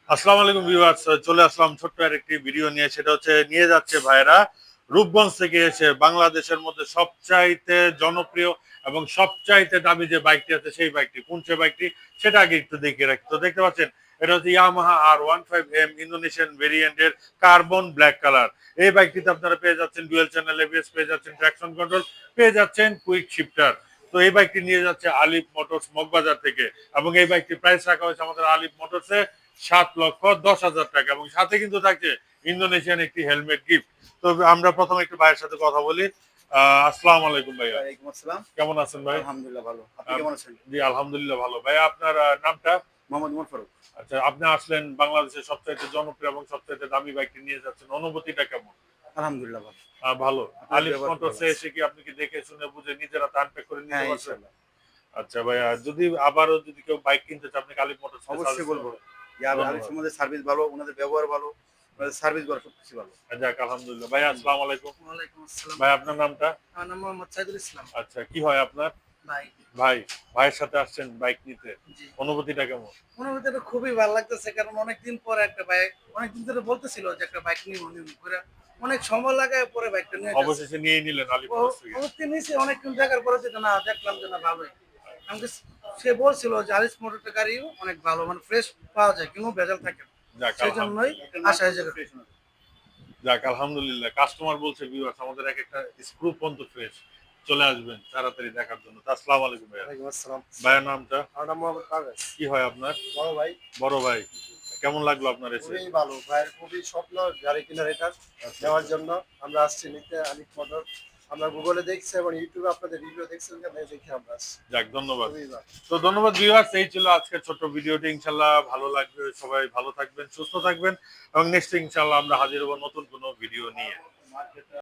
আসসালামু আলাইকুম ভিউয়ার্স, চলে আসলাম ছোট্ট আরেকটি ভিডিও নিয়ে। সেটা হচ্ছে নিয়ে যাচ্ছে ভাইরা রূপগঞ্জ থেকে এসে বাংলাদেশের মধ্যে সবচাইতে জনপ্রিয় এবং সবচাইতে দামি যে বাইকটি আছে সেই বাইকটি কোন সে বাইকটি সেটা আগে একটু দেখিয়ে রাখি। তো দেখতে পাচ্ছেন এটা হচ্ছে ইয়ামাহা R15M ইন্দোনেশিয়ান ভেরিয়েন্টের কার্বন ব্ল্যাক কালার। এই বাইকটিতে আপনারা পেয়ে যাচ্ছেন ডুয়েল চ্যানেল এবিএস, পেয়ে যাচ্ছেন ট্রাকশন কন্ট্রোল, পেয়ে যাচ্ছেন কুইক শিফটার। তো এই বাইকটি নিয়ে যাচ্ছে আলিফ মোটরস মগবাজার থেকে এবং এই বাইকটির প্রাইস রাখা হয়েছে আমাদের আলিফ মোটরসে 7,10,000 টাকা এবং সাথে কিন্তু থাকছে ইন্দোনেশিয়ান একটি হেলমেট গিফট। তো আমরা প্রথমে একটু ভাইয়ের সাথে কথা বলি। আসসালামু আলাইকুম ভাইয়া। ওয়ালাইকুম আসসালাম। কেমন আছেন ভাই? আলহামদুলিল্লাহ ভালো। আপনি আহ, কেমন আছেন? জি আলহামদুলিল্লাহ ভালো। ভাই আপনার নামটা? মোহাম্মদ উমর ফারুক। আচ্ছা, আপনি আসলেন বাংলাদেশের সবচাইতে জনপ্রিয় এবং সবচাইতে দামি বাইকটি নিয়ে যাচ্ছেন, অনুভূতিটা কেমন? আলহামদুলিল্লাহ ভালো। ভালো। আপনার আলিফ ব্যবহার খুব ভালো মোটরসে আছে। এসে কি আপনি কি দেখে শুনে বুঝে নিজেরা আনপ্যাক করে নিতে হ্যাঁ, পারছেন? ইনশাআল্লাহ। আচ্ছা ভাইয়া, যদি আবারও যদি কেউ বাইক কিনতে চায় আপনি আলিফ মোটরসকে অবশ্যই সাজেস্ট বলব করবেন? যে আলিফ ধন্যবাদ। সম্বন্ধে সার্ভিস ভালো, উনাদের ব্যবহার ভালো, উনাদের সার্ভিস ভালো, সবকিছু ভালো। যাক আলহামদুলিল্লাহ। ভাইয়া আসসালামু আলাইকুম। ওয়ালাইকুম আসসালাম। ভাই আপনার নামটা? আমার নাম মোহাম্মদ সাইদুল ইসলাম। আচ্ছা, কি হয় আপনার? ভাই, ভাই, ভাইয়ের সাথে আসছেন বাইক নিতে। জি। অনুভূতিটা কেমন? অনুভূতিটা খুবই ভালো লাগতেছে কারণ অনেকদিন পরে একটা বাইক অনেকদিন ধরে বলতেছিল যে একটা বাইক নিবো নিবো করে অনেক সময় লাগায় পরে বাইকটা নিয়ে গেছে। অবশেষে নিয়েই নিলেন আলিফ মোটরস থেকে। অবশ্যই নিয়েছি অনেকক্ষণ দেখার পরে যেটা না দেখলাম যে না ভালোই। আমাকে সে বলছিল যে আলিস মোটরটা গাড়ি অনেক ভালো মানে ফ্রেশ পাওয়া যায় কোনো ভেজাল থাকে না। যাক সেই জন্যই আলহামদুলিল্লাহ। আশা এই জায়গায়। যাক আলহামদুলিল্লাহ। কাস্টমার বলছে ভিউয়ার্স আমাদের একটা স্ক্রু পর্যন্ত ফ্রেশ। চলে আসবেন তাড়াতাড়ি দেখার জন্য। তো আসসালামু আলাইকুম ভাইয়া। ওয়ালাইকুম আসসালাম। ভাইয়ের নামটা? আমার নাম মোহাম্মদ পারভেজ। কি হয় আপনার? বড় ভাই। বড় ভাই। কেমন লাগলো আপনার এসে? খুবই ভালো। ভাইয়ের খুবই স্বপ্ন গাড়ি কেনার এটা আচ্ছা, নেওয়ার আচ্ছা। জন্য আমরা আসছি নিতে আলিফ মোটর। আমরা গুগলে দেখছি এবং ইউটিউবে আপনাদের রিভিউ দেখছি দেখে আমরা আসছি। যাক ধন্যবাদ। খুবই ভালো। তো ধন্যবাদ ভিউয়ার্স, এই ছিল আজকের ছোট্ট ভিডিওটি। ইনশাআল্লাহ ভালো লাগবে। সবাই ভালো থাকবেন, সুস্থ থাকবেন এবং নেক্সট ইনশাআল্লাহ আমরা হাজির হব নতুন কোনো ভিডিও নিয়ে।